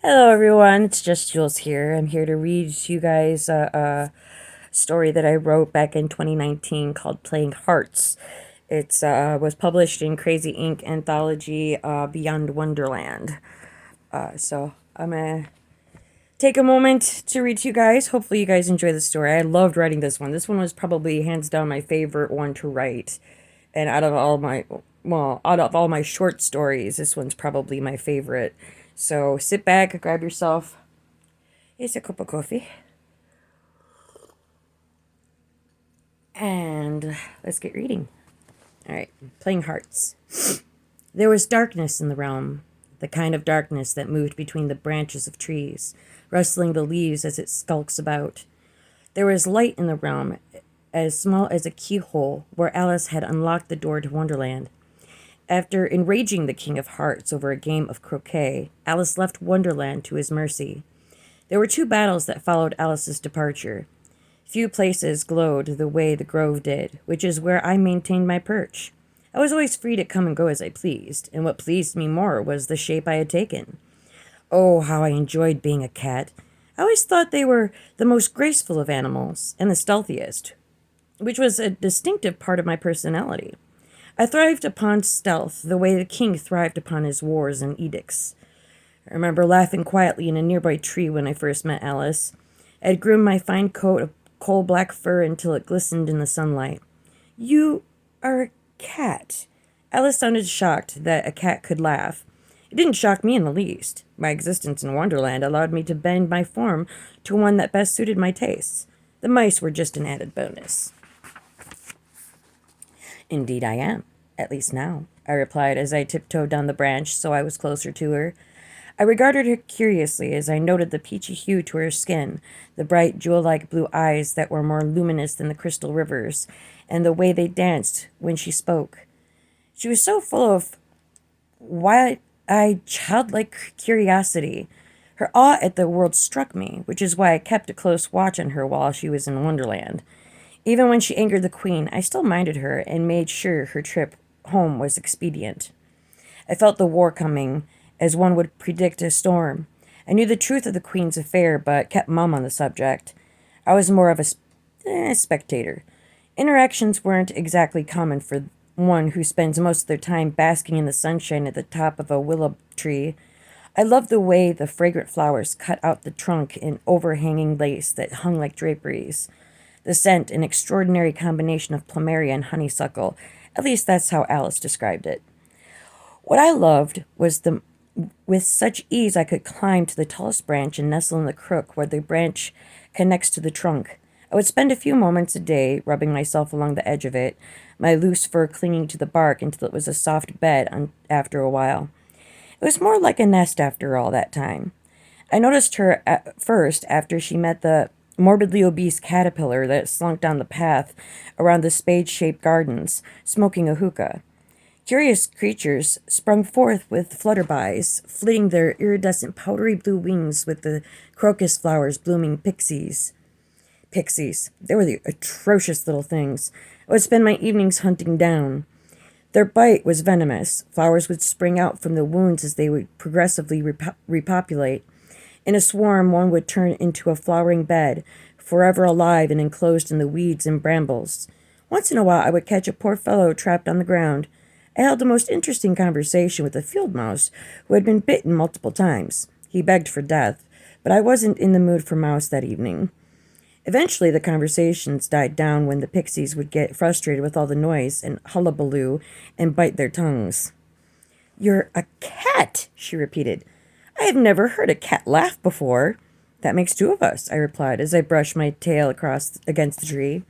Hello, everyone. It's just Jules here. I'm here to read to you guys a story that I wrote back in 2019 called Playing Hearts. It was published in Crazy Ink Anthology Beyond Wonderland. So I'm going to take a moment to read to you guys. Hopefully, you guys enjoy the story. I loved writing this one. This one was probably hands down my favorite one to write. And out of all my short stories, this one's probably my favorite. So sit back, grab yourself a cup of coffee, and let's get reading. All right, Playing Hearts. There was darkness in the realm, the kind of darkness that moved between the branches of trees, rustling the leaves as it skulks about. There was light in the realm, as small as a keyhole, where Alice had unlocked the door to Wonderland. After enraging the King of Hearts over a game of croquet, Alice left Wonderland to his mercy. There were 2 battles that followed Alice's departure. Few places glowed the way the grove did, which is where I maintained my perch. I was always free to come and go as I pleased, and what pleased me more was the shape I had taken. Oh, how I enjoyed being a cat. I always thought they were the most graceful of animals, and the stealthiest, which was a distinctive part of my personality. I thrived upon stealth the way the king thrived upon his wars and edicts. I remember laughing quietly in a nearby tree when I first met Alice. I had groomed my fine coat of coal black fur until it glistened in the sunlight. "You are a cat." Alice sounded shocked that a cat could laugh. It didn't shock me in the least. My existence in Wonderland allowed me to bend my form to one that best suited my tastes. The mice were just an added bonus. "Indeed I am, at least now," I replied as I tiptoed down the branch so I was closer to her. I regarded her curiously as I noted the peachy hue to her skin, the bright jewel-like blue eyes that were more luminous than the crystal rivers, and the way they danced when she spoke. She was so full of wide-eyed, childlike curiosity. Her awe at the world struck me, which is why I kept a close watch on her while she was in Wonderland. Even when she angered the queen, I still minded her and made sure her trip home was expedient. I felt the war coming, as one would predict a storm. I knew the truth of the queen's affair, but kept mum on the subject. I was more of a spectator. Interactions weren't exactly common for one who spends most of their time basking in the sunshine at the top of a willow tree. I loved the way the fragrant flowers cut out the trunk in overhanging lace that hung like draperies. The scent, an extraordinary combination of plumeria and honeysuckle. At least that's how Alice described it. What I loved was with such ease I could climb to the tallest branch and nestle in the crook where the branch connects to the trunk. I would spend a few moments a day rubbing myself along the edge of it, my loose fur clinging to the bark until it was a soft bed after a while. It was more like a nest after all that time. I noticed her at first after she met the morbidly obese caterpillar that slunk down the path around the spade-shaped gardens, smoking a hookah. Curious creatures sprung forth with flutterbys, flitting their iridescent powdery blue wings with the crocus flowers blooming pixies. Pixies. They were the atrocious little things. I would spend my evenings hunting down. Their bite was venomous. Flowers would spring out from the wounds as they would progressively repopulate. In a swarm, one would turn into a flowering bed, forever alive and enclosed in the weeds and brambles. Once in a while, I would catch a poor fellow trapped on the ground. I held a most interesting conversation with a field mouse who had been bitten multiple times. He begged for death, but I wasn't in the mood for mouse that evening. Eventually, the conversations died down when the pixies would get frustrated with all the noise and hullabaloo and bite their tongues. "You're a cat," she repeated. "I have never heard a cat laugh before." "That makes 2 of us," I replied as I brushed my tail across against the tree.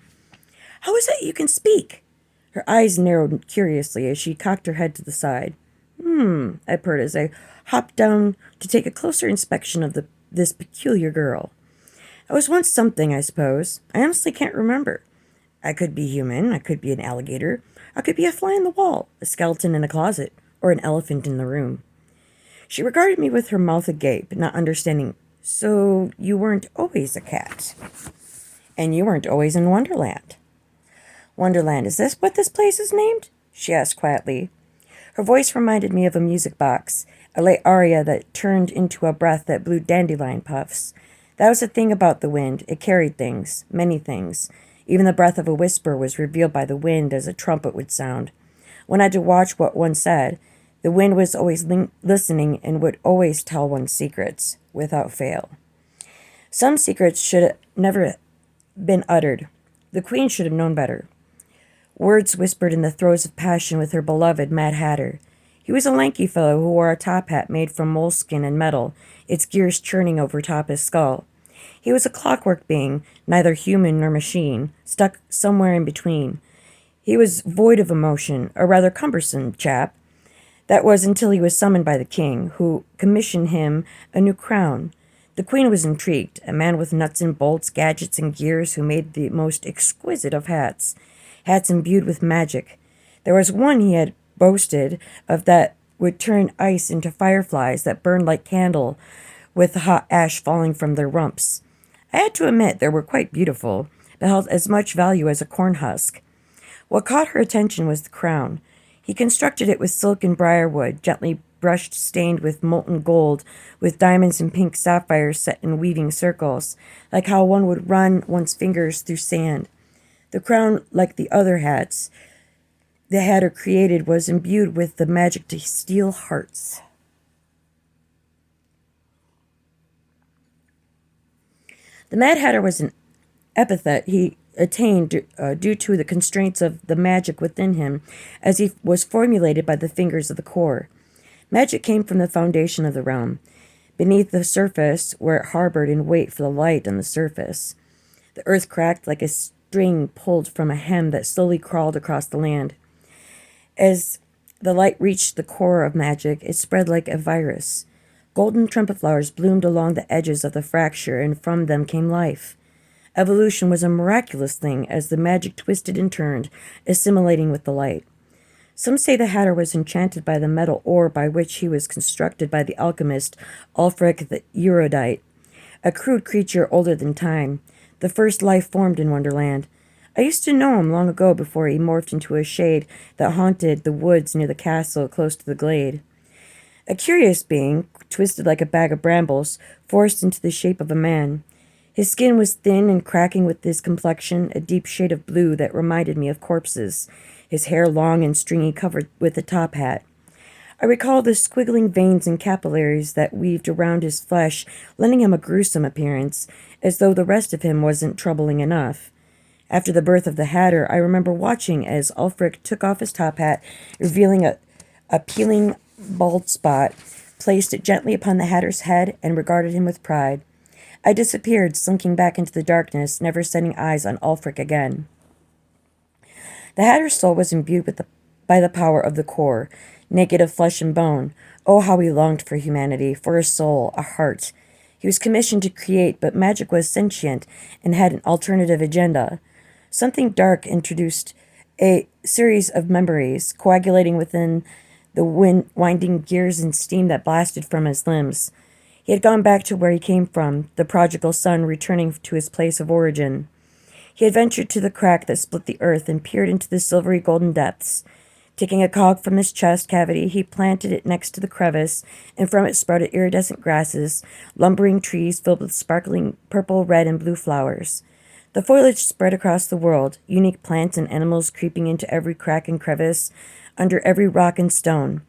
"How is it you can speak?" Her eyes narrowed curiously as she cocked her head to the side. I purred as I hopped down to take a closer inspection of this peculiar girl. I was once something, I suppose. I honestly can't remember. I could be human, I could be an alligator, I could be a fly in the wall, a skeleton in a closet, or an elephant in the room. She regarded me with her mouth agape, not understanding. "So you weren't always a cat. And you weren't always in Wonderland." "Wonderland, is this what this place is named?" she asked quietly. Her voice reminded me of a music box. a light aria that turned into a breath that blew dandelion puffs. That was the thing about the wind. It carried things, many things. Even the breath of a whisper was revealed by the wind as a trumpet would sound. One had to watch what one said. The wind was always listening and would always tell one secrets, without fail. Some secrets should have never been uttered. The queen should have known better. Words whispered in the throes of passion with her beloved Mad Hatter. He was a lanky fellow who wore a top hat made from moleskin and metal, its gears churning over top his skull. He was a clockwork being, neither human nor machine, stuck somewhere in between. He was void of emotion, a rather cumbersome chap. That was until he was summoned by the king, who commissioned him a new crown. The queen was intrigued, a man with nuts and bolts, gadgets and gears who made the most exquisite of hats imbued with magic. There was one he had boasted of that would turn ice into fireflies that burned like candle with the hot ash falling from their rumps. I had to admit they were quite beautiful, but held as much value as a corn husk. What caught her attention was the crown. He constructed it with silk and briarwood, gently brushed, stained with molten gold, with diamonds and pink sapphires set in weaving circles, like how one would run one's fingers through sand. The crown, like the other hats the Hatter created, was imbued with the magic to steal hearts. The Mad Hatter was an epithet he attained due to the constraints of the magic within him, as he was formulated by the fingers of the core. Magic came from the foundation of the realm, beneath the surface, where it harbored in wait for the light on the surface. The earth cracked like a string pulled from a hem that slowly crawled across the land. As the light reached the core of magic, it spread like a virus. Golden trumpet flowers bloomed along the edges of the fracture, and from them came life. Evolution was a miraculous thing as the magic twisted and turned, assimilating with the light. Some say the Hatter was enchanted by the metal ore by which he was constructed by the alchemist Ulfric the Erudite, a crude creature older than time, the first life formed in Wonderland. I used to know him long ago before he morphed into a shade that haunted the woods near the castle close to the glade. A curious being, twisted like a bag of brambles, forced into the shape of a man. His skin was thin and cracking with his complexion, a deep shade of blue that reminded me of corpses, his hair long and stringy covered with a top hat. I recall the squiggling veins and capillaries that weaved around his flesh, lending him a gruesome appearance, as though the rest of him wasn't troubling enough. After the birth of the Hatter, I remember watching as Ulfric took off his top hat, revealing a peeling bald spot, placed it gently upon the Hatter's head, and regarded him with pride. I disappeared, slinking back into the darkness, never setting eyes on Ulfric again. The Hatter's soul was imbued by the power of the core, naked of flesh and bone. Oh, how he longed for humanity, for a soul, a heart. He was commissioned to create, but magic was sentient and had an alternative agenda. Something dark introduced a series of memories, coagulating within the winding gears and steam that blasted from his limbs. He had gone back to where he came from, the prodigal son returning to his place of origin. He had ventured to the crack that split the earth and peered into the silvery golden depths. Taking a cog from his chest cavity, he planted it next to the crevice, and from it sprouted iridescent grasses, lumbering trees filled with sparkling purple, red, and blue flowers. The foliage spread across the world, unique plants and animals creeping into every crack and crevice, under every rock and stone.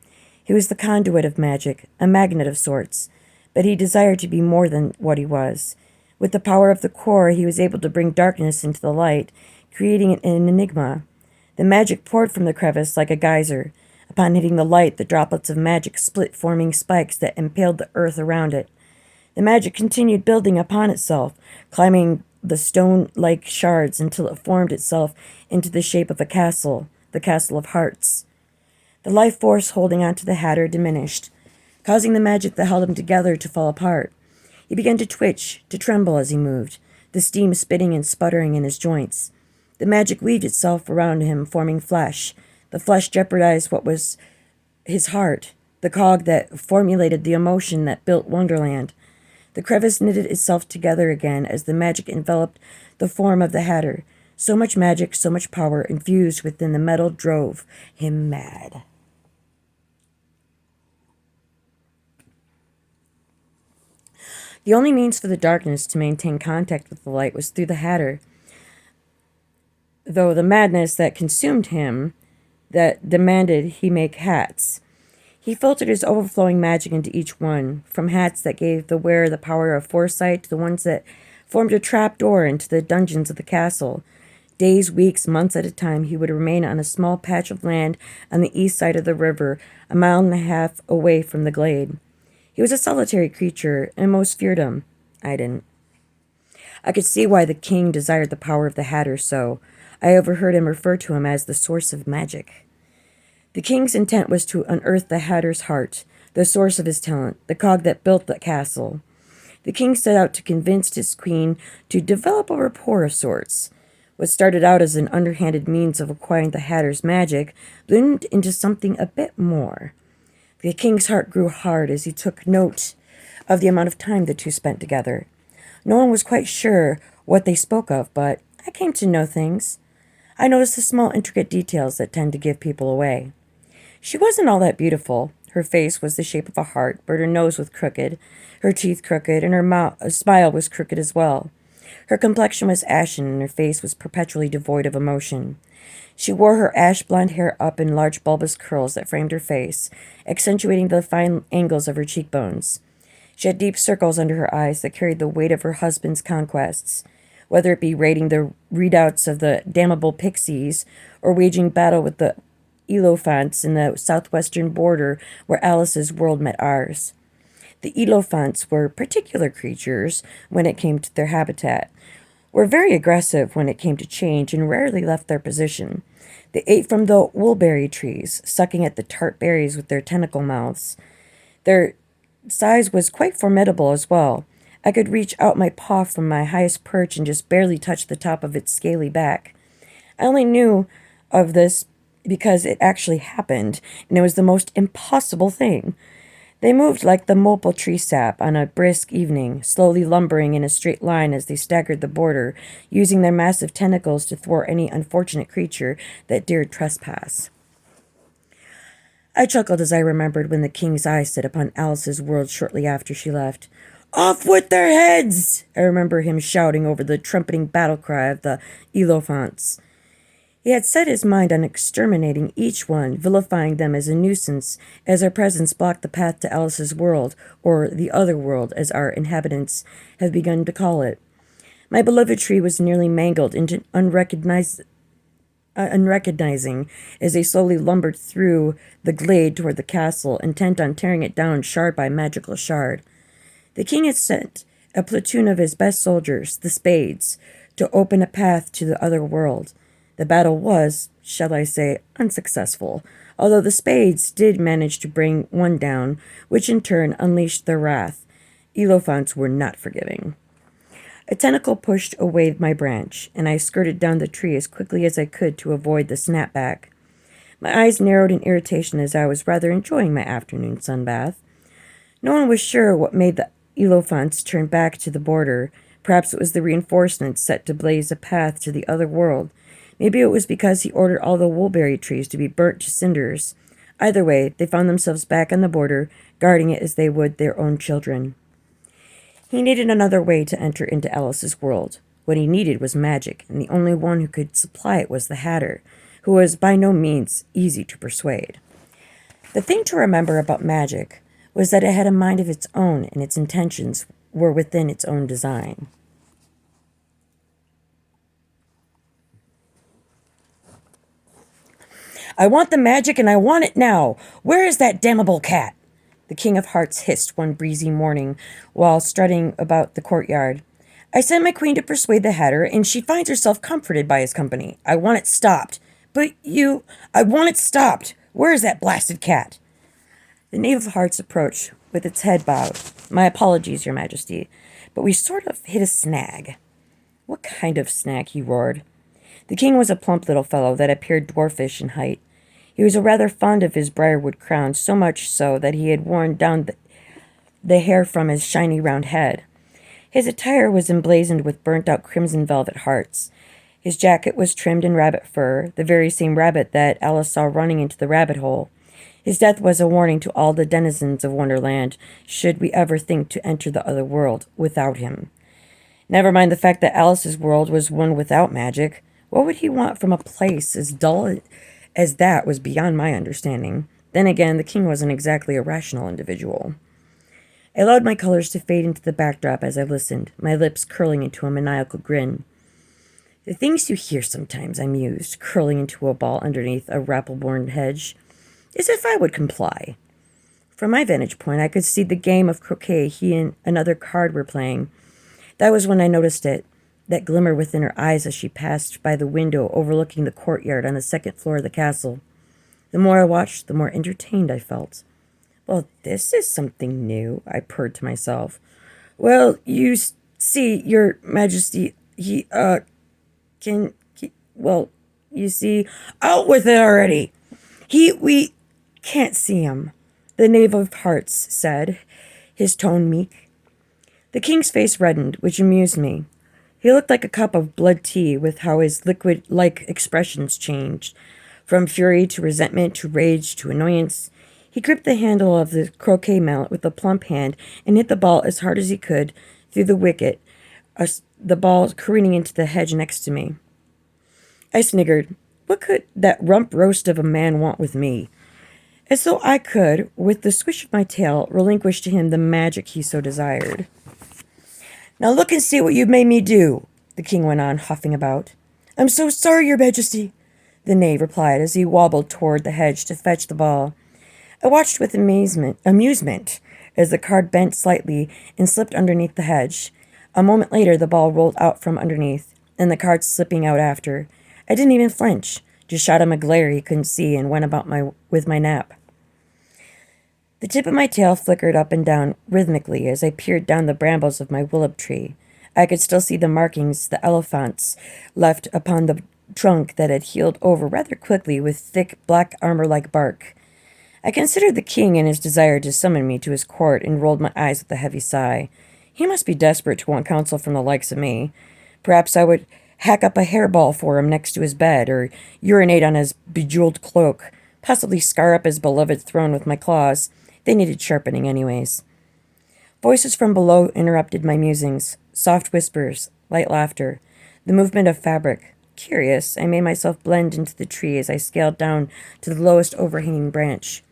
He was the conduit of magic, a magnet of sorts, but he desired to be more than what he was. With the power of the core, he was able to bring darkness into the light, creating an enigma. The magic poured from the crevice like a geyser. Upon hitting the light, the droplets of magic split, forming spikes that impaled the earth around it. The magic continued building upon itself, climbing the stone-like shards until it formed itself into the shape of a castle, the Castle of Hearts. The life force holding on to the Hatter diminished, causing the magic that held him together to fall apart. He began to twitch, to tremble as he moved, the steam spitting and sputtering in his joints. The magic weaved itself around him, forming flesh. The flesh jeopardized what was his heart, the cog that formulated the emotion that built Wonderland. The crevice knitted itself together again as the magic enveloped the form of the Hatter. So much magic, so much power infused within the metal drove him mad. The only means for the darkness to maintain contact with the light was through the Hatter, though the madness that consumed him that demanded he make hats. He filtered his overflowing magic into each one, from hats that gave the wearer the power of foresight to the ones that formed a trap door into the dungeons of the castle. Days, weeks, months at a time, he would remain on a small patch of land on the east side of the river, a mile and a half away from the glade. He was a solitary creature, and most feared him. I didn't. I could see why the king desired the power of the Hatter so. I overheard him refer to him as the source of magic. The king's intent was to unearth the Hatter's heart, the source of his talent, the cog that built the castle. The king set out to convince his queen to develop a rapport of sorts. What started out as an underhanded means of acquiring the Hatter's magic bloomed into something a bit more. The king's heart grew hard as he took note of the amount of time the two spent together. No one was quite sure what they spoke of, but I came to know things. I noticed the small, intricate details that tend to give people away. She wasn't all that beautiful. Her face was the shape of a heart, but her nose was crooked, her teeth crooked, and her smile was crooked as well. Her complexion was ashen, and her face was perpetually devoid of emotion. She wore her ash-blonde hair up in large bulbous curls that framed her face, accentuating the fine angles of her cheekbones. She had deep circles under her eyes that carried the weight of her husband's conquests, whether it be raiding the redoubts of the damnable pixies or waging battle with the Elephants in the southwestern border where Alice's world met ours. The Elephants were particular creatures when it came to their habitat, were very aggressive when it came to change, and rarely left their position. They ate from the woolberry trees, sucking at the tart berries with their tentacle mouths. Their size was quite formidable as well. I could reach out my paw from my highest perch and just barely touch the top of its scaly back. I only knew of this because it actually happened, and it was the most impossible thing. They moved like the maple tree sap on a brisk evening, slowly lumbering in a straight line as they staggered the border, using their massive tentacles to thwart any unfortunate creature that dared trespass. I chuckled as I remembered when the king's eye set upon Alice's world shortly after she left. "Off with their heads!" I remember him shouting over the trumpeting battle cry of the Elephants. He had set his mind on exterminating each one, vilifying them as a nuisance, as their presence blocked the path to Alice's world, or the other world, as our inhabitants have begun to call it. My beloved tree was nearly mangled into unrecognizing as they slowly lumbered through the glade toward the castle, intent on tearing it down shard by magical shard. The king had sent a platoon of his best soldiers, the Spades, to open a path to the other world. The battle was, shall I say, unsuccessful, although the Spades did manage to bring one down, which in turn unleashed their wrath. Elephants were not forgiving. A tentacle pushed away my branch, and I skirted down the tree as quickly as I could to avoid the snapback. My eyes narrowed in irritation as I was rather enjoying my afternoon sunbath. No one was sure what made the Elephants turn back to the border. Perhaps it was the reinforcements set to blaze a path to the other world. Maybe it was because he ordered all the woolberry trees to be burnt to cinders. Either way, they found themselves back on the border, guarding it as they would their own children. He needed another way to enter into Alice's world. What he needed was magic, and the only one who could supply it was the Hatter, who was by no means easy to persuade. The thing to remember about magic was that it had a mind of its own, and its intentions were within its own design. "I want the magic, and I want it now. Where is that damnable cat?" The King of Hearts hissed one breezy morning while strutting about the courtyard. "I sent my queen to persuade the Hatter, and she finds herself comforted by his company. I want it stopped." I want it stopped. Where is that blasted cat?" The Knave of Hearts approached with its head bowed. "My apologies, Your Majesty, but we sort of hit a snag." "What kind of snag?" he roared. The king was a plump little fellow that appeared dwarfish in height. He was rather fond of his briarwood crown, so much so that he had worn down the hair from his shiny round head. His attire was emblazoned with burnt-out crimson velvet hearts. His jacket was trimmed in rabbit fur, the very same rabbit that Alice saw running into the rabbit hole. His death was a warning to all the denizens of Wonderland, should we ever think to enter the other world without him. Never mind the fact that Alice's world was one without magic. What would he want from a place as dull as that was beyond my understanding. Then again, the king wasn't exactly a rational individual. I allowed my colors to fade into the backdrop as I listened, my lips curling into a maniacal grin. The things you hear sometimes, I mused, curling into a ball underneath a rapple-born hedge, as if I would comply. From my vantage point, I could see the game of croquet he and another card were playing. That was when I noticed it, that glimmer within her eyes as she passed by the window overlooking the courtyard on the second floor of the castle. The more I watched, the more entertained I felt. Well, this is something new, I purred to myself. Well, you see, Your Majesty, you see, out with it already. We can't see him, the Knave of Hearts said, his tone meek. The king's face reddened, which amused me. He looked like a cup of blood tea with how his liquid-like expressions changed. From fury to resentment to rage to annoyance. He gripped the handle of the croquet mallet with a plump hand and hit the ball as hard as he could through the wicket, the ball careening into the hedge next to me. I sniggered. What could that rump roast of a man want with me? As though I could, with the swish of my tail, relinquish to him the magic he so desired. Now look and see what you've made me do, the king went on, huffing about. I'm so sorry, Your Majesty, the knave replied as he wobbled toward the hedge to fetch the ball. I watched with amusement as the card bent slightly and slipped underneath the hedge. A moment later, the ball rolled out from underneath, and the card slipping out after. I didn't even flinch, just shot him a glare he couldn't see and went about with my nap. The tip of my tail flickered up and down rhythmically as I peered down the brambles of my willop tree. I could still see the markings the elephants left upon the trunk that had healed over rather quickly with thick, black armor-like bark. I considered the king and his desire to summon me to his court and rolled my eyes with a heavy sigh. He must be desperate to want counsel from the likes of me. Perhaps I would hack up a hairball for him next to his bed, or urinate on his bejeweled cloak, possibly scar up his beloved throne with my claws. They needed sharpening anyways. Voices from below interrupted my musings, soft whispers, light laughter, the movement of fabric. Curious, I made myself blend into the tree as I scaled down to the lowest overhanging branch.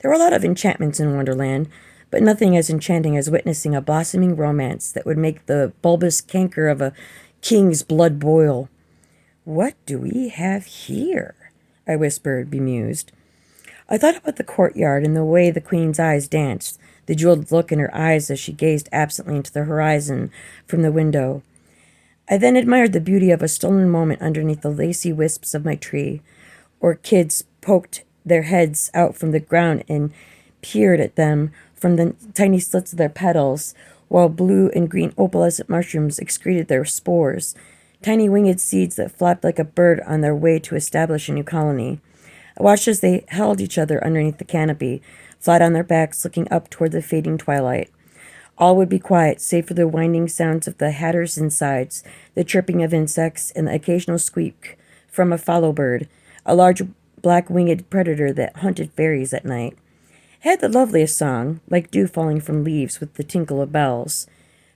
There were a lot of enchantments in Wonderland, but nothing as enchanting as witnessing a blossoming romance that would make the bulbous canker of a king's blood boil. What do we have here? I whispered, bemused. I thought about the courtyard and the way the queen's eyes danced, the jeweled look in her eyes as she gazed absently into the horizon from the window. I then admired the beauty of a stolen moment underneath the lacy wisps of my tree. Orchids poked their heads out from the ground and peered at them from the tiny slits of their petals, while blue and green opalescent mushrooms excreted their spores, tiny winged seeds that flapped like a bird on their way to establish a new colony. I watched as they held each other underneath the canopy, flat on their backs, looking up toward the fading twilight. All would be quiet, save for the winding sounds of the hatter's insides, the chirping of insects, and the occasional squeak from a fallow bird, a large black-winged predator that hunted fairies at night. It had the loveliest song, like dew falling from leaves with the tinkle of bells.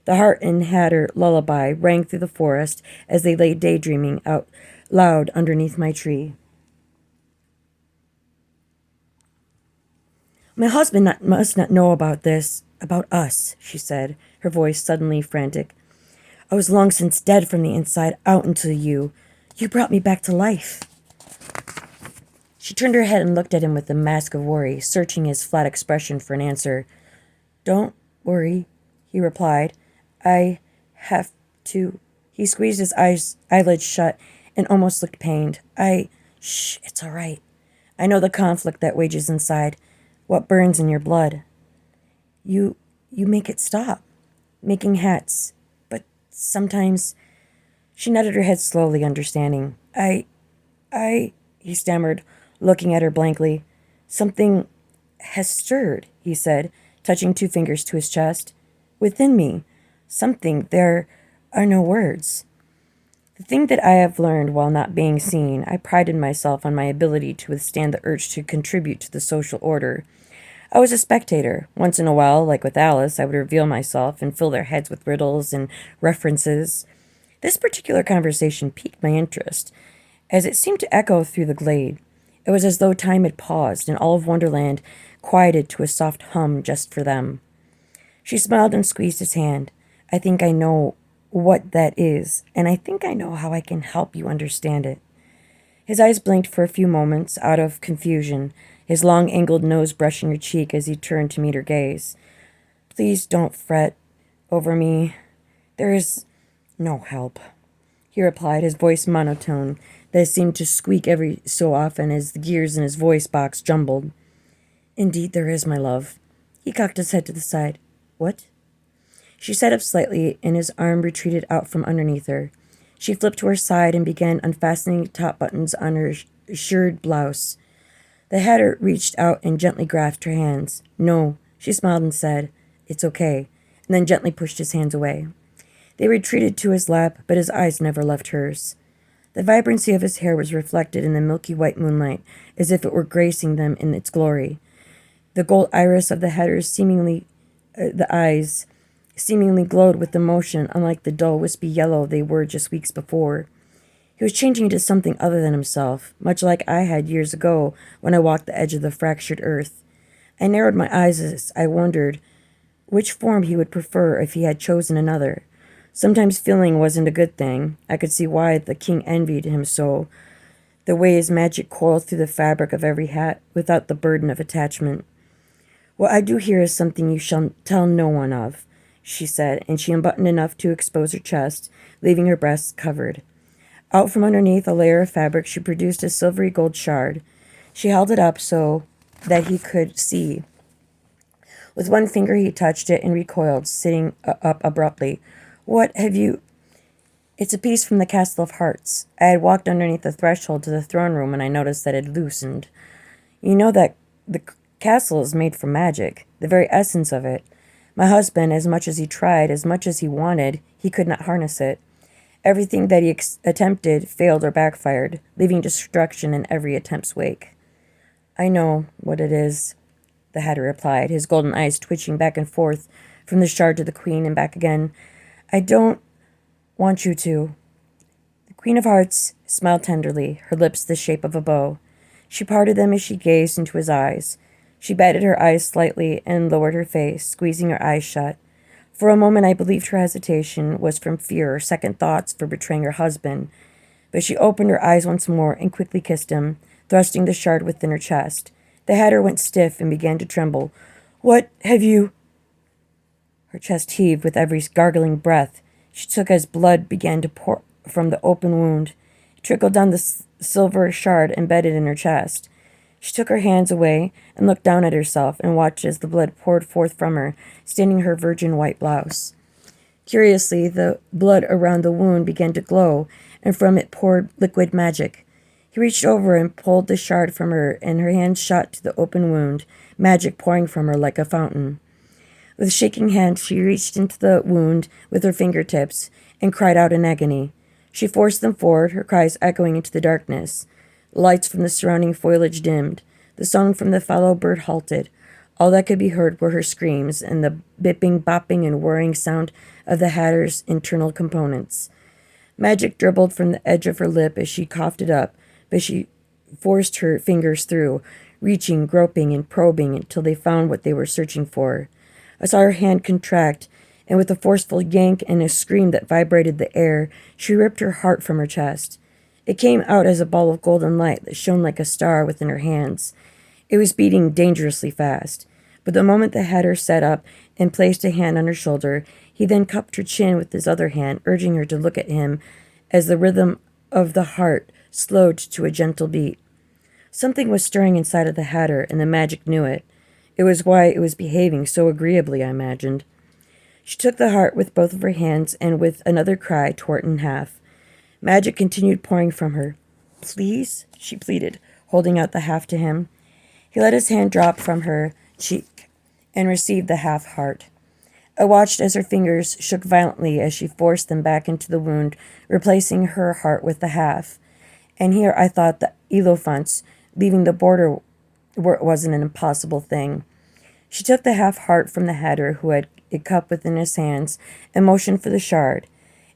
The Heart and Hatter lullaby rang through the forest as they lay daydreaming out loud underneath my tree. My husband must not know about this, about us, she said, her voice suddenly frantic. I was long since dead from the inside out until you brought me back to life. She turned her head and looked at him with a mask of worry, searching his flat expression for an answer. Don't worry, he replied. I have to. He squeezed his eyelids shut and almost looked pained. Shh, it's all right. I know the conflict that wages inside. What burns in your blood? You make it stop. Making hats. But sometimes... She nodded her head slowly, understanding. He stammered, looking at her blankly. Something has stirred, he said, touching 2 fingers to his chest. Within me. Something. There are no words. The thing that I have learned while not being seen, I prided myself on my ability to withstand the urge to contribute to the social order. I was a spectator. Once in a while, like with Alice, I would reveal myself and fill their heads with riddles and references. This particular conversation piqued my interest, as it seemed to echo through the glade. It was as though time had paused, and all of Wonderland quieted to a soft hum just for them. She smiled and squeezed his hand. I think I know what that is, and I think I know how I can help you understand it. His eyes blinked for a few moments, out of confusion, his long angled nose brushing her cheek as he turned to meet her gaze. Please don't fret over me. There is no help, he replied, his voice monotone, that seemed to squeak every so often as the gears in his voice box jumbled. Indeed there is, my love. He cocked his head to the side. What? She sat up slightly, and his arm retreated out from underneath her. She flipped to her side and began unfastening the top buttons on her shirred blouse. The hatter reached out and gently grasped her hands. No, she smiled and said, It's okay, and then gently pushed his hands away. They retreated to his lap, but his eyes never left hers. The vibrancy of his hair was reflected in the milky white moonlight, as if it were gracing them in its glory. The gold iris of the hatter's the eyes seemingly glowed with emotion, unlike the dull, wispy yellow they were just weeks before. He was changing into something other than himself, much like I had years ago when I walked the edge of the fractured earth. I narrowed my eyes as I wondered which form he would prefer if he had chosen another. Sometimes feeling wasn't a good thing. I could see why the king envied him so, the way his magic coiled through the fabric of every hat without the burden of attachment. What I do here is something you shall tell no one of, she said, and she unbuttoned enough to expose her chest, leaving her breasts covered. Out from underneath a layer of fabric she produced a silvery gold shard. She held it up so that he could see. With one finger he touched it and recoiled, sitting up abruptly. What have you... It's a piece from the Castle of Hearts. I had walked underneath the threshold to the throne room when I noticed that it had loosened. You know that the castle is made from magic, the very essence of it. My husband, as much as he tried, as much as he wanted, he could not harness it. Everything that he attempted failed or backfired, leaving destruction in every attempt's wake. I know what it is, the hatter replied, his golden eyes twitching back and forth from the shard to the queen and back again. I don't want you to. The Queen of Hearts smiled tenderly, her lips the shape of a bow. She parted them as she gazed into his eyes. She batted her eyes slightly and lowered her face, squeezing her eyes shut. For a moment I believed her hesitation was from fear or second thoughts for betraying her husband, but she opened her eyes once more and quickly kissed him, thrusting the shard within her chest. The hatter went stiff and began to tremble. What have you... Her chest heaved with every gargling breath she took as blood began to pour from the open wound. It trickled down the silver shard embedded in her chest. She took her hands away and looked down at herself and watched as the blood poured forth from her, staining her virgin white blouse. Curiously, the blood around the wound began to glow, and from it poured liquid magic. He reached over and pulled the shard from her, and her hands shot to the open wound, magic pouring from her like a fountain. With shaking hands, she reached into the wound with her fingertips and cried out in agony. She forced them forward, her cries echoing into the darkness. Lights from the surrounding foliage dimmed. The song from the fallow bird halted. All that could be heard were her screams and the bipping, bopping, and whirring sound of the hatter's internal components. Magic dribbled from the edge of her lip as she coughed it up, but she forced her fingers through, reaching, groping, and probing until they found what they were searching for. I saw her hand contract, and with a forceful yank and a scream that vibrated the air, she ripped her heart from her chest. It came out as a ball of golden light that shone like a star within her hands. It was beating dangerously fast. But the moment the hatter sat up and placed a hand on her shoulder, he then cupped her chin with his other hand, urging her to look at him as the rhythm of the heart slowed to a gentle beat. Something was stirring inside of the hatter, and the magic knew it. It was why it was behaving so agreeably, I imagined. She took the heart with both of her hands and with another cry tore it in half. Magic continued pouring from her. Please, she pleaded, holding out the half to him. He let his hand drop from her cheek and received the half heart. I watched as her fingers shook violently as she forced them back into the wound, replacing her heart with the half. And here I thought the Elephants leaving the border wasn't an impossible thing. She took the half heart from the hatter who had it cupped within his hands and motioned for the shard.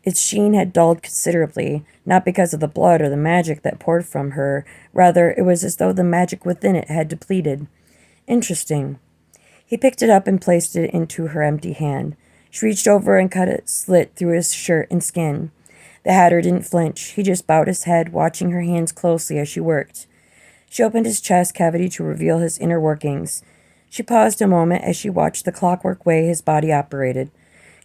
Its sheen had dulled considerably, not because of the blood or the magic that poured from her. Rather, it was as though the magic within it had depleted. Interesting. He picked it up and placed it into her empty hand. She reached over and cut a slit through his shirt and skin. The hatter didn't flinch. He just bowed his head, watching her hands closely as she worked. She opened his chest cavity to reveal his inner workings. She paused a moment as she watched the clockwork way his body operated.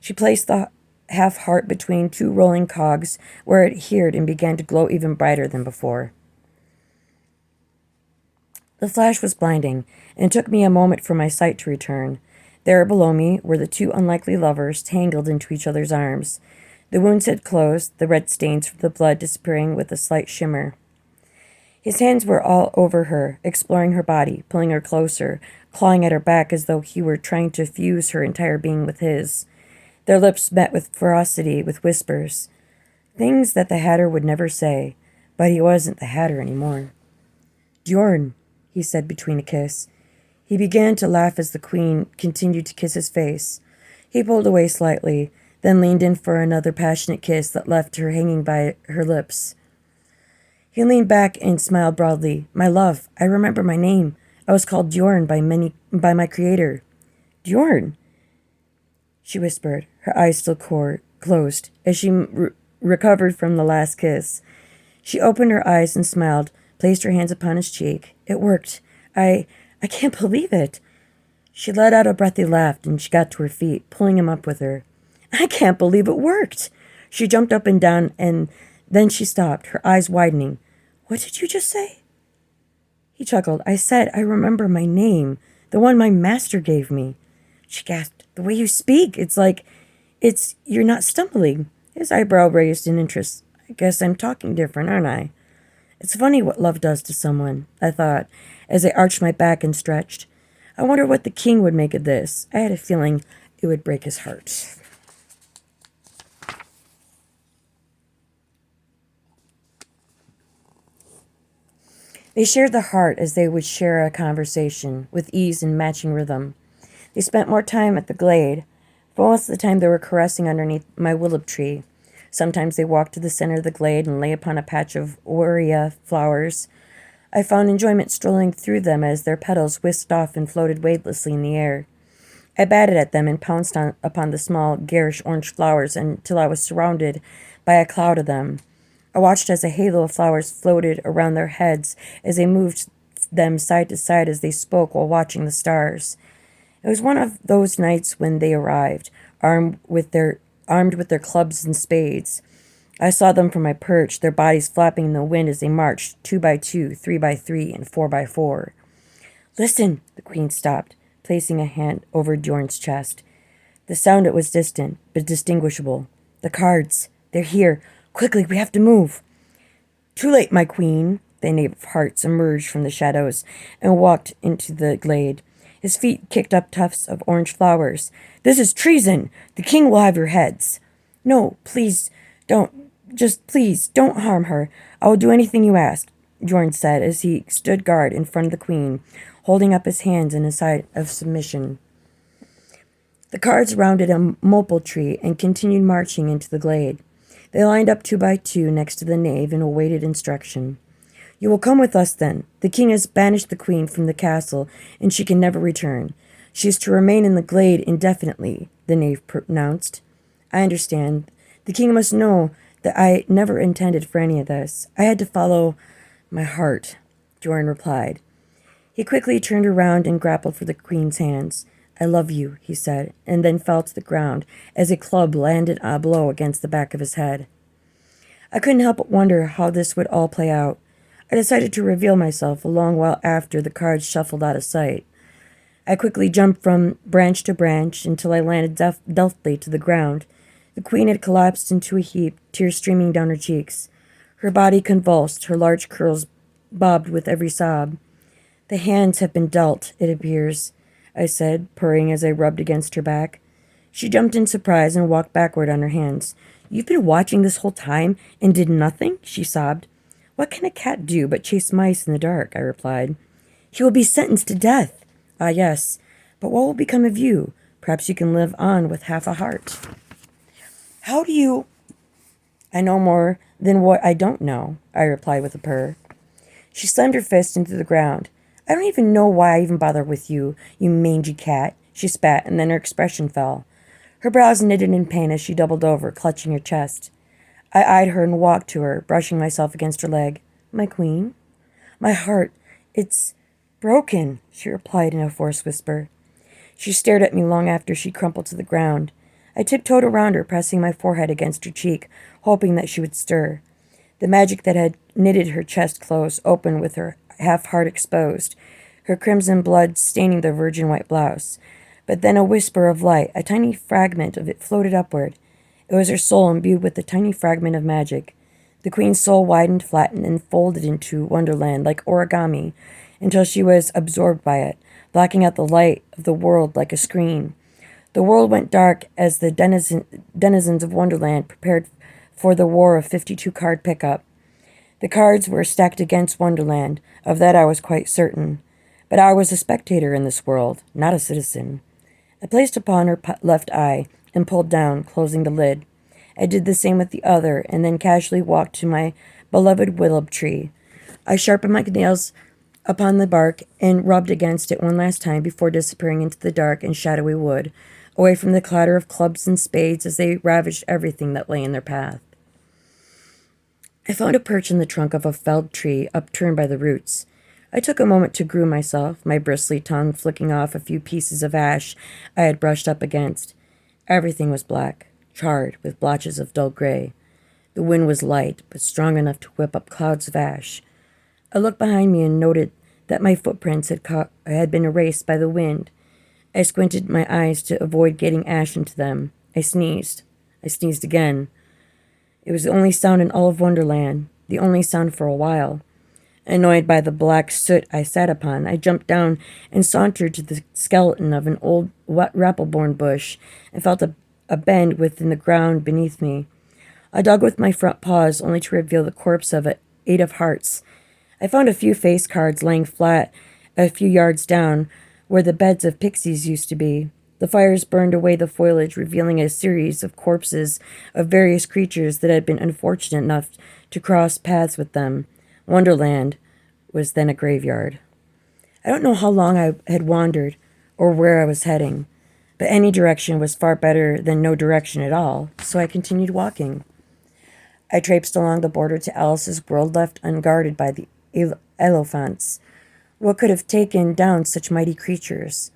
She placed the half heart between two rolling cogs where it adhered and began to glow even brighter than before. The flash was blinding, and it took me a moment for my sight to return. There below me were the two unlikely lovers tangled into each other's arms. The wounds had closed, the red stains from the blood disappearing with a slight shimmer. His hands were all over her, exploring her body, pulling her closer, clawing at her back as though he were trying to fuse her entire being with his. Their lips met with ferocity, with whispers. Things that the Hatter would never say, but he wasn't the Hatter anymore. "Bjorn," he said between a kiss. He began to laugh as the Queen continued to kiss his face. He pulled away slightly, then leaned in for another passionate kiss that left her hanging by her lips. He leaned back and smiled broadly. "My love, I remember my name. I was called Bjorn by my creator." "Bjorn," she whispered, her eyes still closed, as she recovered from the last kiss. She opened her eyes and smiled, placed her hands upon his cheek. "It worked. I can't believe it." She let out a breathy laugh, and she got to her feet, pulling him up with her. "I can't believe it worked." She jumped up and down, and then she stopped, her eyes widening. "What did you just say?" He chuckled. "I said I remember my name, the one my master gave me." She gasped. "The way you speak, you're not stumbling." His eyebrow raised in interest. "I guess I'm talking different, aren't I?" It's funny what love does to someone, I thought, as I arched my back and stretched. I wonder what the king would make of this. I had a feeling it would break his heart. They shared the heart as they would share a conversation, with ease and matching rhythm. They spent more time at the glade. For most of the time they were caressing underneath my willow tree. Sometimes they walked to the center of the glade and lay upon a patch of aurea flowers. I found enjoyment strolling through them as their petals whisked off and floated wavelessly in the air. I batted at them and pounced upon the small, garish orange flowers until I was surrounded by a cloud of them. I watched as a halo of flowers floated around their heads as they moved them side to side as they spoke while watching the stars. It was one of those nights when they arrived, armed with their clubs and spades. I saw them from my perch, their bodies flapping in the wind as they marched, 2 by 2, 3 by 3, and 4 by 4. "Listen!" The Queen stopped, placing a hand over Bjorn's chest. The sound it was distant, but distinguishable. "The cards. They're here. Quickly, we have to move." "Too late, my queen." The knave of hearts emerged from the shadows and walked into the glade. His feet kicked up tufts of orange flowers. "This is treason. The king will have your heads." "No, please, don't. Please, don't harm her. I will do anything you ask," Bjorn said as he stood guard in front of the Queen, holding up his hands in a sign of submission. The cards rounded a maple tree and continued marching into the glade. They lined up 2 by 2 next to the knave and awaited instruction. "You will come with us, then. The king has banished the Queen from the castle, and she can never return. She is to remain in the glade indefinitely," the knave pronounced. "I understand. The king must know that I never intended for any of this. I had to follow my heart," Bjorn replied. He quickly turned around and grappled for the Queen's hands. "I love you," he said, and then fell to the ground as a club landed a blow against the back of his head. I couldn't help but wonder how this would all play out. I decided to reveal myself a long while after the cards shuffled out of sight. I quickly jumped from branch to branch until I landed deftly to the ground. The Queen had collapsed into a heap, tears streaming down her cheeks. Her body convulsed, her large curls bobbed with every sob. "The hands have been dealt, it appears," I said, purring as I rubbed against her back. She jumped in surprise and walked backward on her hands. "You've been watching this whole time and did nothing?" she sobbed. "What can a cat do but chase mice in the dark?" I replied. "He will be sentenced to death." "Ah, yes. But what will become of you? Perhaps you can live on with half a heart." "How do you—" "I know more than what I don't know," I replied with a purr. She slammed her fist into the ground. "I don't even know why I even bother with you, you mangy cat," she spat, and then her expression fell. Her brows knitted in pain as she doubled over, clutching her chest. I eyed her and walked to her, brushing myself against her leg. "My queen?" "My heart, it's broken," she replied in a forced whisper. She stared at me long after she crumpled to the ground. I tiptoed around her, pressing my forehead against her cheek, hoping that she would stir. The magic that had knitted her chest close opened with her half-heart exposed, her crimson blood staining the virgin white blouse. But then a whisper of light, a tiny fragment of it floated upward. It was her soul imbued with a tiny fragment of magic. The queen's soul widened, flattened, and folded into Wonderland like origami, until she was absorbed by it, blocking out the light of the world like a screen. The world went dark as the denizens of Wonderland prepared for the war of 52 card pickup. The cards were stacked against Wonderland, of that I was quite certain. But I was a spectator in this world, not a citizen. I placed upon her left eye and pulled down, closing the lid. I did the same with the other, and then casually walked to my beloved willow tree. I sharpened my nails upon the bark and rubbed against it one last time before disappearing into the dark and shadowy wood, away from the clatter of clubs and spades as they ravaged everything that lay in their path. I found a perch in the trunk of a felled tree, upturned by the roots. I took a moment to groom myself, my bristly tongue flicking off a few pieces of ash I had brushed up against. Everything was black, charred with blotches of dull gray. The wind was light, but strong enough to whip up clouds of ash. I looked behind me and noted that my footprints had been erased by the wind. I squinted my eyes to avoid getting ash into them. I sneezed. I sneezed again. It was the only sound in all of Wonderland, the only sound for a while. Annoyed by the black soot I sat upon, I jumped down and sauntered to the skeleton of an old rappleborn bush and felt a bend within the ground beneath me. I dug with my front paws only to reveal the corpse of 8 of hearts. I found a few face cards laying flat a few yards down where the beds of pixies used to be. The fires burned away the foliage, revealing a series of corpses of various creatures that had been unfortunate enough to cross paths with them. Wonderland was then a graveyard. I don't know how long I had wandered or where I was heading, but any direction was far better than no direction at all, so I continued walking. I traipsed along the border to Alice's world, left unguarded by the elephants. What could have taken down such mighty creatures?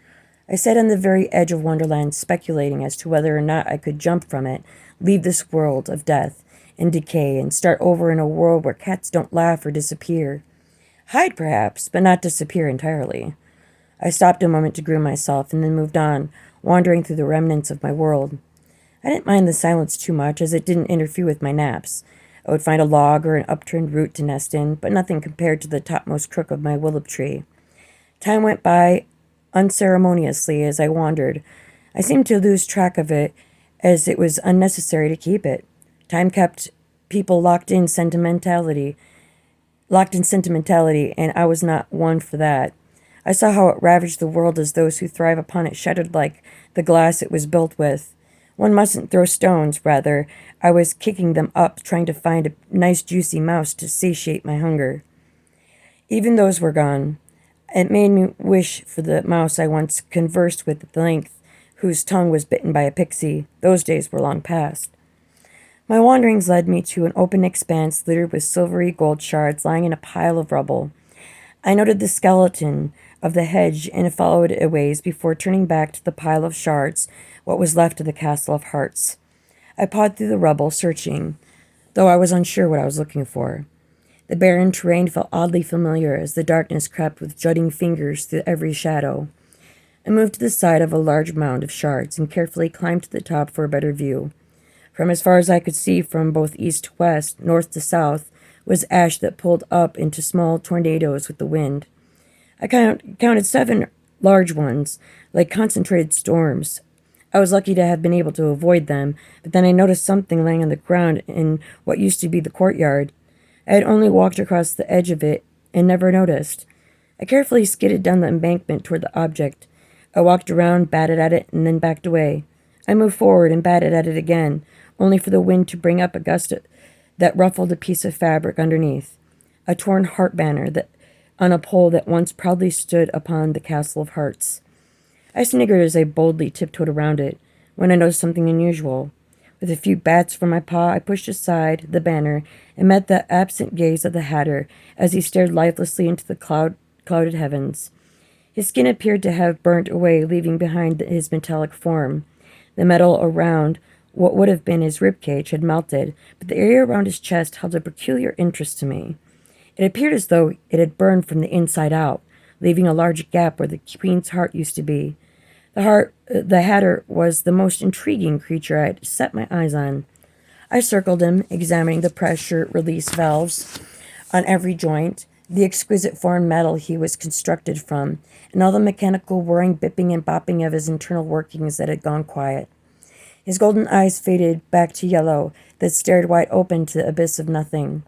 I sat on the very edge of Wonderland, speculating as to whether or not I could jump from it, leave this world of death and decay, and start over in a world where cats don't laugh or disappear. Hide, perhaps, but not disappear entirely. I stopped a moment to groom myself, and then moved on, wandering through the remnants of my world. I didn't mind the silence too much, as it didn't interfere with my naps. I would find a log or an upturned root to nest in, but nothing compared to the topmost crook of my willow tree. Time went by unceremoniously as I wandered. I seemed to lose track of it, as it was unnecessary to keep it. Time kept people locked in sentimentality, and I was not one for that. I saw how it ravaged the world as those who thrive upon it shattered like the glass it was built with. One mustn't throw stones, rather. I was kicking them up, trying to find a nice juicy mouse to satiate my hunger. Even those were gone. It made me wish for the mouse I once conversed with at length, whose tongue was bitten by a pixie. Those days were long past. My wanderings led me to an open expanse littered with silvery gold shards lying in a pile of rubble. I noted the skeleton of the hedge and followed it a ways before turning back to the pile of shards, what was left of the castle of hearts. I pawed through the rubble, searching, though I was unsure what I was looking for. The barren terrain felt oddly familiar as the darkness crept with jutting fingers through every shadow. I moved to the side of a large mound of shards and carefully climbed to the top for a better view. From as far as I could see, from both east to west, north to south, was ash that pulled up into small tornadoes with the wind. I counted 7 large ones, like concentrated storms. I was lucky to have been able to avoid them, but then I noticed something laying on the ground in what used to be the courtyard. I had only walked across the edge of it and never noticed. I carefully skidded down the embankment toward the object. I walked around, batted at it, and then backed away. I moved forward and batted at it again, only for the wind to bring up a gust that ruffled a piece of fabric underneath, a torn heart banner that on a pole that once proudly stood upon the castle of hearts. I sniggered as I boldly tiptoed around it, when I noticed something unusual. With a few bats from my paw, I pushed aside the banner and met the absent gaze of the hatter as he stared lifelessly into the clouded heavens. His skin appeared to have burnt away, leaving behind his metallic form. The metal around what would have been his rib cage had melted, but the area around his chest held a peculiar interest to me. It appeared as though it had burned from the inside out, leaving a large gap where the queen's heart used to be. The hatter was the most intriguing creature I had set my eyes on. I circled him, examining the pressure release valves on every joint, the exquisite foreign metal he was constructed from, and all the mechanical whirring, bipping, and bopping of his internal workings that had gone quiet. His golden eyes faded back to yellow, that stared wide open to the abyss of nothing.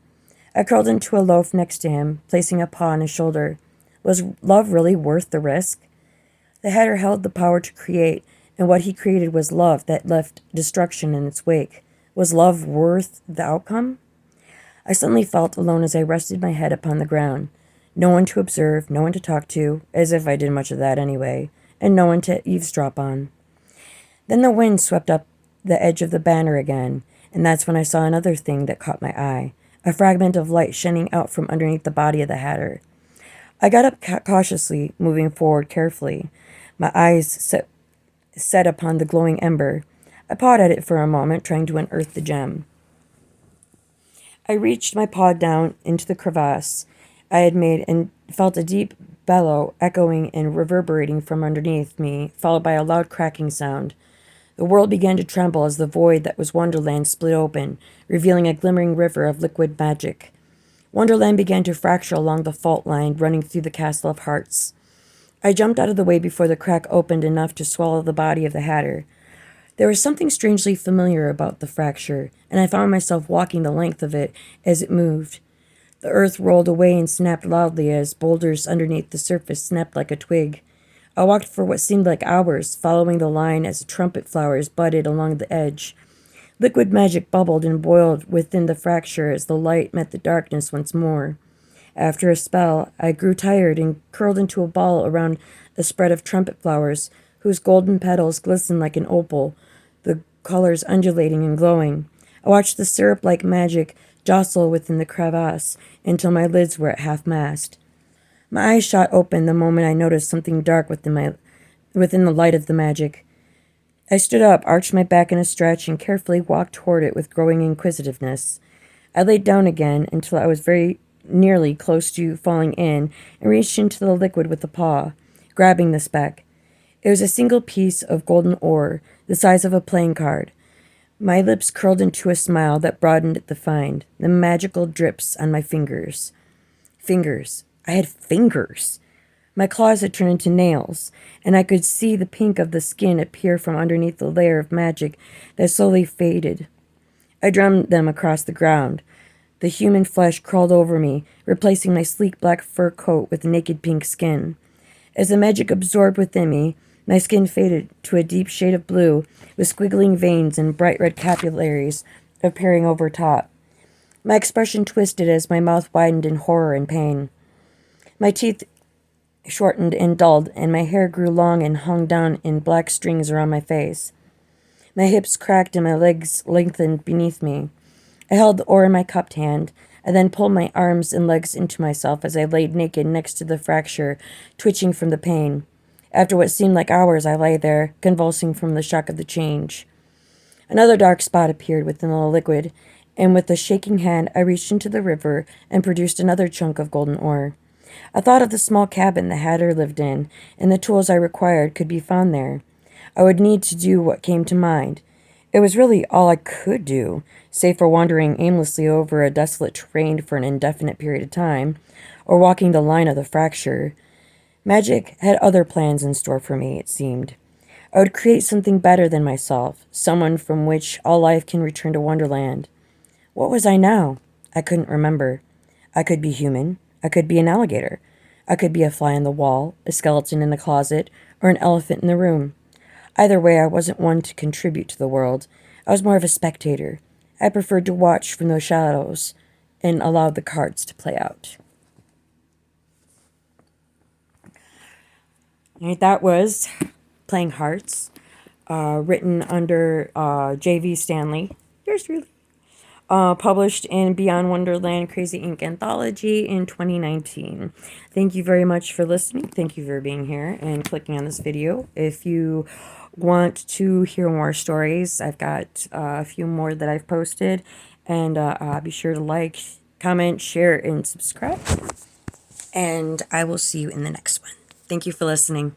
I curled into a loaf next to him, placing a paw on his shoulder. Was love really worth the risk? The hatter held the power to create, and what he created was love that left destruction in its wake. Was love worth the outcome? I suddenly felt alone as I rested my head upon the ground. No one to observe, no one to talk to, as if I did much of that anyway, and no one to eavesdrop on. Then the wind swept up the edge of the banner again, and that's when I saw another thing that caught my eye, a fragment of light shining out from underneath the body of the hatter. I got up cautiously, moving forward carefully, my eyes set upon the glowing ember. I pawed at it for a moment, trying to unearth the gem. I reached my paw down into the crevasse I had made and felt a deep bellow echoing and reverberating from underneath me, followed by a loud cracking sound. The world began to tremble as the void that was Wonderland split open, revealing a glimmering river of liquid magic. Wonderland began to fracture along the fault line running through the Castle of Hearts. I jumped out of the way before the crack opened enough to swallow the body of the hatter. There was something strangely familiar about the fracture, and I found myself walking the length of it as it moved. The earth rolled away and snapped loudly as boulders underneath the surface snapped like a twig. I walked for what seemed like hours, following the line as trumpet flowers budded along the edge. Liquid magic bubbled and boiled within the fracture as the light met the darkness once more. After a spell, I grew tired and curled into a ball around a spread of trumpet flowers, whose golden petals glistened like an opal, the colors undulating and glowing. I watched the syrup-like magic jostle within the crevasse until my lids were at half-mast. My eyes shot open the moment I noticed something dark within the light of the magic. I stood up, arched my back in a stretch, and carefully walked toward it with growing inquisitiveness. I laid down again until I was very nearly close to falling in and reached into the liquid with a paw, grabbing the speck. It was a single piece of golden ore, the size of a playing card. My lips curled into a smile that broadened at the find, the magical drips on my fingers. Fingers. I had fingers. My claws had turned into nails, and I could see the pink of the skin appear from underneath the layer of magic that slowly faded. I drummed them across the ground. The human flesh crawled over me, replacing my sleek black fur coat with naked pink skin. As the magic absorbed within me, my skin faded to a deep shade of blue, with squiggling veins and bright red capillaries appearing over top. My expression twisted as my mouth widened in horror and pain. My teeth shortened and dulled, and my hair grew long and hung down in black strings around my face. My hips cracked and my legs lengthened beneath me. I held the ore in my cupped hand. I then pulled my arms and legs into myself as I laid naked next to the fracture, twitching from the pain. After what seemed like hours, I lay there, convulsing from the shock of the change. Another dark spot appeared within the liquid, and with a shaking hand I reached into the river and produced another chunk of golden ore. I thought of the small cabin the hatter lived in, and the tools I required could be found there. I would need to do what came to mind. It was really all I could do, save for wandering aimlessly over a desolate terrain for an indefinite period of time, or walking the line of the fracture. Magic had other plans in store for me, it seemed. I would create something better than myself, someone from which all life can return to Wonderland. What was I now? I couldn't remember. I could be human. I could be an alligator. I could be a fly on the wall, a skeleton in the closet, or an elephant in the room. Either way, I wasn't one to contribute to the world. I was more of a spectator. I preferred to watch from those shadows and allowed the cards to play out. Right, that was Playing Hearts, written under J.V. Stanley. Yours really. Published in Beyond Wonderland Crazy Ink Anthology in 2019. Thank you very much for listening. Thank you for being here and clicking on this video. If you want to hear more stories, I've got a few more that I've posted. And be sure to like, comment, share, and subscribe. And I will see you in the next one. Thank you for listening.